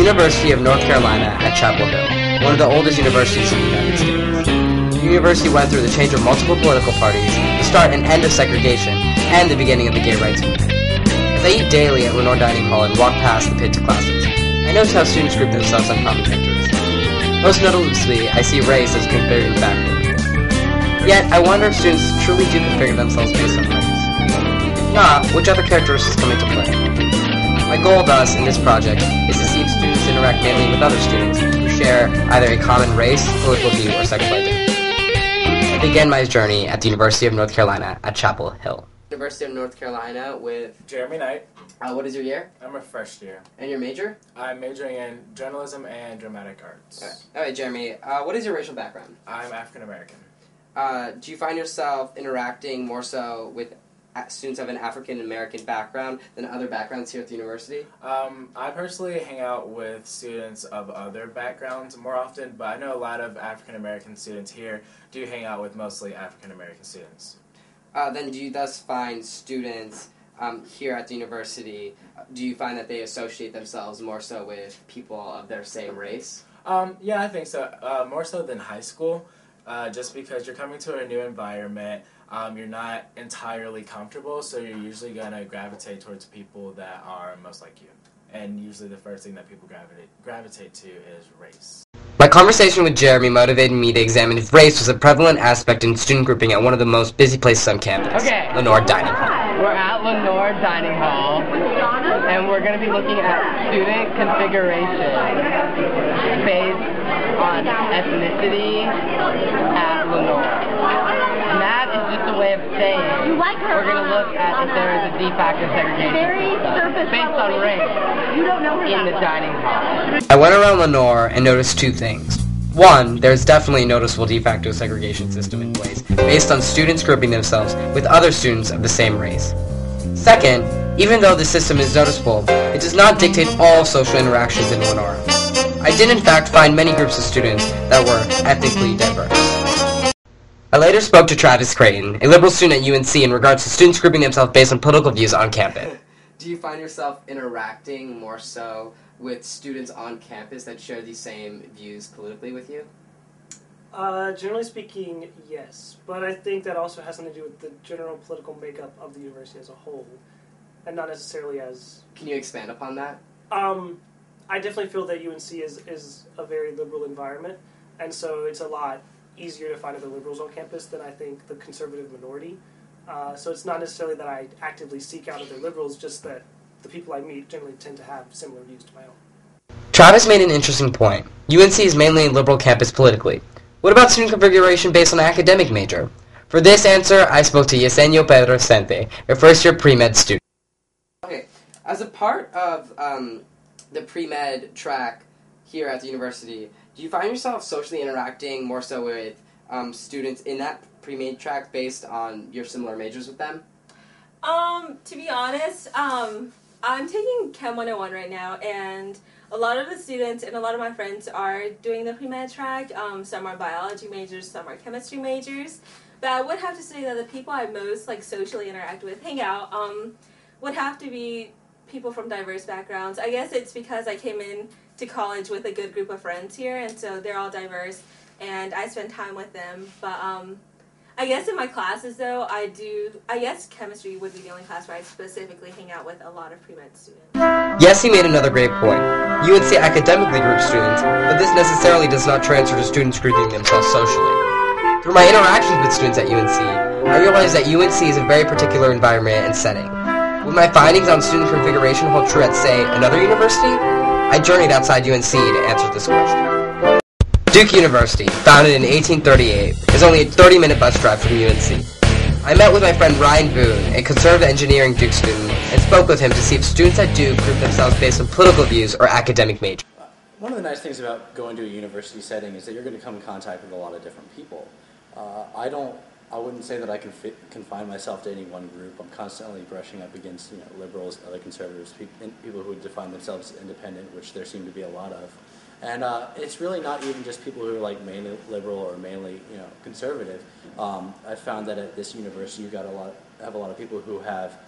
University of North Carolina at Chapel Hill, one of the oldest universities in the United States. The university went through the change of multiple political parties, the start and end of segregation, and the beginning of the gay rights movement. As I eat daily at Lenore Dining Hall and walk past the pit to classes, I notice how students group themselves on common characteristics. Most noticeably, I see race as a contributing factor. Yet, I wonder if students truly do configure themselves based on race. If not, which other characteristics come into play? My goal, thus, in this project is to see if students interact mainly with other students who share either a common race, political view, or sexual identity. I began my journey at the University of North Carolina at Chapel Hill. University of North Carolina with Jeremy Knight. What is your year? I'm a first year. And your major? I'm majoring in journalism and dramatic arts. All right, Jeremy, what is your racial background? I'm African American. Do you find yourself interacting more so with students of an African American background than other backgrounds here at the university? I personally hang out with students of other backgrounds more often, but I know a lot of African American students here do hang out with mostly African American students. Then do you thus find students here at the university, do you find that they associate themselves more so with people of their same race? Yeah, I think so. More so than high school, just because you're coming to a new environment, you're not entirely comfortable, so you're usually going to gravitate towards people that are most like you. And usually the first thing that people gravitate to is race. My conversation with Jeremy motivated me to examine if race was a prevalent aspect in student grouping at one of the most busy places on campus, Lenore Dining Hall. We're at Lenore Dining Hall, and we're going to be looking at student configuration based on ethnicity at Lenore. And that is just a way of saying we're going to look at if there is a de facto segregation based on race in the dining hall. I went around Lenore and noticed two things. One, there's definitely a noticeable de facto segregation system in place based on students grouping themselves with other students of the same race. Second, even though the system is noticeable, it does not dictate all social interactions in Lenore. I did in fact find many groups of students that were ethnically diverse. I later spoke to Travis Creighton, a liberal student at UNC, in regards to students grouping themselves based on political views on campus. Do you find yourself interacting more so with students on campus that share these same views politically with you? Generally speaking, yes. But I think that also has something to do with the general political makeup of the university as a whole, and not necessarily as... Can you expand upon that? I definitely feel that UNC is a very liberal environment, and so it's a lot easier to find other liberals on campus than I think the conservative minority. So it's not necessarily that I actively seek out other liberals, just that the people I meet generally tend to have similar views to my own. Travis made an interesting point. UNC is mainly a liberal campus politically. What about student configuration based on academic major? For this answer, I spoke to Yesenia Pedro Sente, a first-year pre-med student. Okay, as a part of the pre-med track here at the university, do you find yourself socially interacting more so with students in that pre-med track based on your similar majors with them? To be honest, I'm taking Chem 101 right now, and a lot of the students and a lot of my friends are doing the pre-med track. Some are biology majors, some are chemistry majors. But I would have to say that the people I most socially interact with, hang out, would have to be people from diverse backgrounds. I guess it's because I came in to college with a good group of friends here, and so they're all diverse, and I spend time with them. But I guess in my classes, though, I guess chemistry would be the only class where I specifically hang out with a lot of pre-med students. Yes, he made another great point. UNC academically groups students, but this necessarily does not transfer to students grouping themselves socially. Through my interactions with students at UNC, I realized that UNC is a very particular environment and setting. Would my findings on student configuration hold true at, say, another university? I journeyed outside UNC to answer this question. Duke University, founded in 1838, is only a 30-minute bus drive from UNC. I met with my friend Ryan Boone, a conservative engineering Duke student, and spoke with him to see if students at Duke group themselves based on political views or academic major. One of the nice things about going to a university setting is that you're going to come in contact with a lot of different people. I wouldn't say that I can confine myself to any one group. I'm constantly brushing up against liberals, other conservatives, people who would define themselves as independent, which there seem to be a lot of. And it's really not even just people who are mainly liberal or mainly conservative. I found that at this university you have a lot of people who have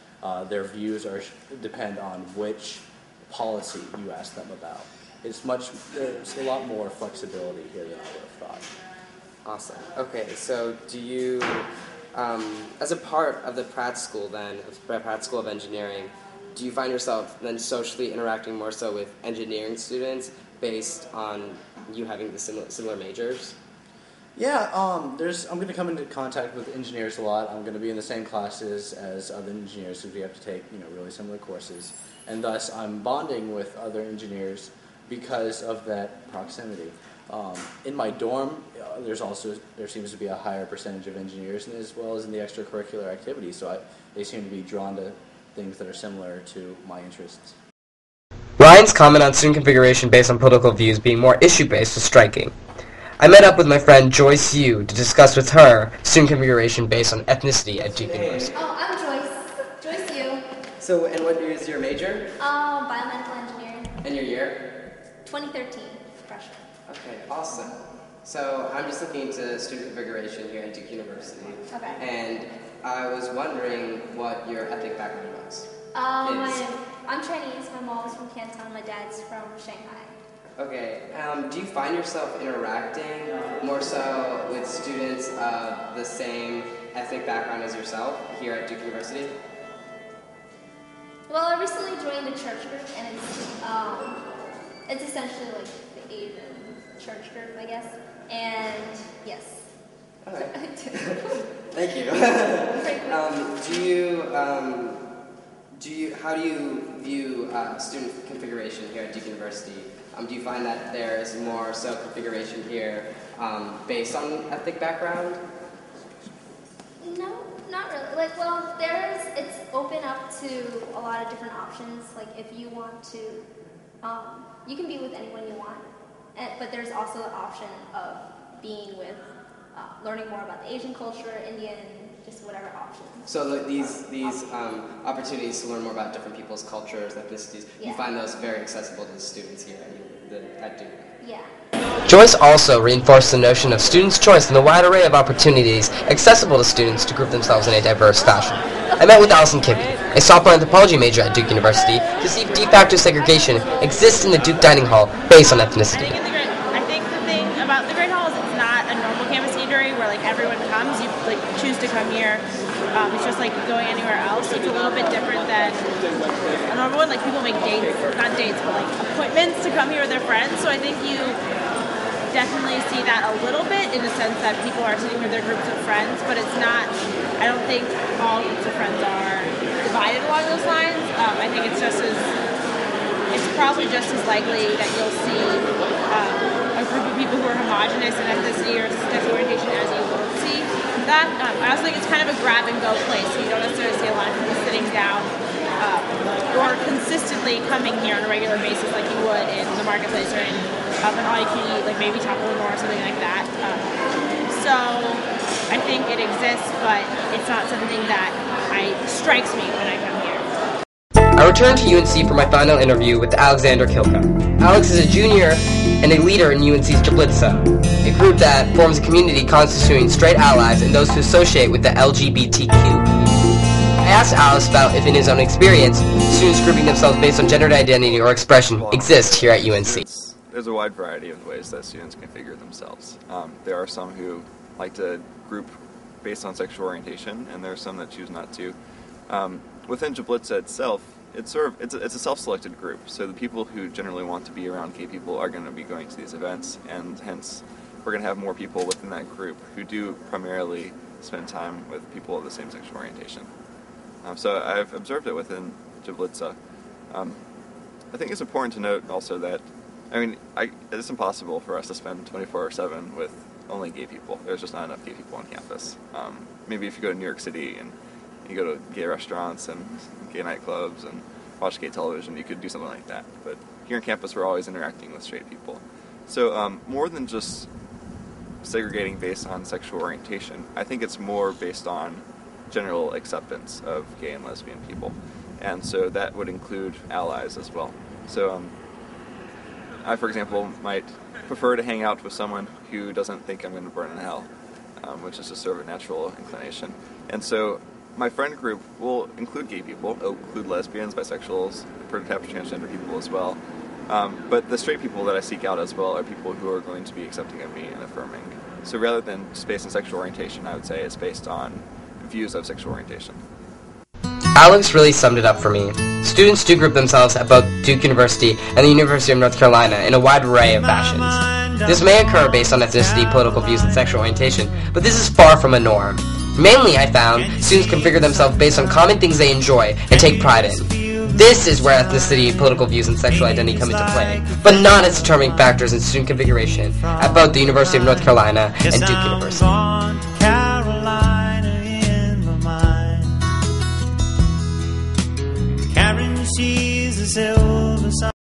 their views depend on which policy you ask them about. there's a lot more flexibility here than I would have thought. Awesome. Okay, so do you, as a part of the Pratt School then, of the Pratt School of Engineering, do you find yourself then socially interacting more so with engineering students based on you having the similar majors? Yeah, I'm going to come into contact with engineers a lot. I'm going to be in the same classes as other engineers because we have to take really similar courses, and thus I'm bonding with other engineers because of that proximity. In my dorm, there seems to be a higher percentage of engineers, as well as in the extracurricular activities. So they seem to be drawn to things that are similar to my interests. Ryan's comment on student configuration based on political views being more issue-based was striking. I met up with my friend Joyce Yu to discuss with her student configuration based on ethnicity at Duke University. Oh, I'm Joyce. Joyce Yu. So, and what is your major? Biomedical engineering. And your year? 2013, freshman. Okay, awesome. So, I'm just looking into student configuration here at Duke University. Okay. And I was wondering what your ethnic background was. I'm Chinese. My mom's from Canton. My dad's from Shanghai. Okay, do you find yourself interacting more so with students of the same ethnic background as yourself here at Duke University? Well, I recently joined a church group, and it's essentially like the Asian church group, I guess. And yes. Okay. Thank you. How do you view student configuration here at Duke University? Do you find that there is more so configuration here based on ethnic background? No, not really. It's open up to a lot of different options. Like if you want to, you can be with anyone you want. But there's also the option of being with, learning more about the Asian culture, Indian, just whatever options. So these opportunities to learn more about different people's cultures, ethnicities, you find those very accessible to the students here at Duke? Yeah. Joyce also reinforced the notion of students' choice and the wide array of opportunities accessible to students to group themselves in a diverse fashion. I met with Allison Kibbe, a sophomore anthropology major at Duke University, to see if de facto segregation exists in the Duke dining hall based on ethnicity. I think the thing about the Great Hall is it's not a normal campus eatery where everyone comes. You choose to come here. It's just like going anywhere else. It's a little bit different than a normal one. People make dates, not dates, but appointments to come here with their friends. So I think you definitely see that a little bit in the sense that people are sitting with their groups of friends, but it's not, I don't think all groups of friends are divided along those lines. I think it's probably just as likely that you'll see a group of people who are homogenous in ethnicity or sexual orientation as you will see that. I also think it's kind of a grab-and-go place, so you don't necessarily see a lot of people sitting down or consistently coming here on a regular basis like you would in the marketplace or in an all-you-can-eat, maybe Taco or something like that. So I think it exists, but it's not something that strikes me when I come here. I returned to UNC for my final interview with Alexander Kilka. Alex is a junior and a leader in UNC's Jablitsa, a group that forms a community constituting straight allies and those who associate with the LGBTQ. I asked Alex about if in his own experience, students grouping themselves based on gender identity or expression exist here at UNC. There's a wide variety of ways that students configure themselves. There are some who like to group based on sexual orientation, and there are some that choose not to. Within Jablitsa itself, it's a self-selected group, so the people who generally want to be around gay people are going to be going to these events, and hence we're going to have more people within that group who do primarily spend time with people of the same sexual orientation. So I've observed it within Jablitsa. I think it's important to note also that, it's impossible for us to spend 24/7 with only gay people. There's just not enough gay people on campus. Maybe if you go to New York City and you go to gay restaurants and gay nightclubs and watch gay television, you could do something like that. But here on campus, we're always interacting with straight people. So more than just segregating based on sexual orientation, I think it's more based on general acceptance of gay and lesbian people. And so that would include allies as well. So I, for example, might prefer to hang out with someone who doesn't think I'm going to burn in hell, which is just sort of a natural inclination. And so my friend group will include gay people, it'll include lesbians, bisexuals, perhaps transgender people as well. But the straight people that I seek out as well are people who are going to be accepting of me and affirming. So rather than just based on sexual orientation, I would say it's based on views of sexual orientation. Alex really summed it up for me. Students do group themselves at both Duke University and the University of North Carolina in a wide array of fashions. This may occur based on ethnicity, political views, and sexual orientation, but this is far from a norm. Mainly, I found, students configure themselves based on common things they enjoy and take pride in. This is where ethnicity, political views, and sexual identity come into play, but not as determining factors in student configuration at both the University of North Carolina and Duke University. Carrying she's a silver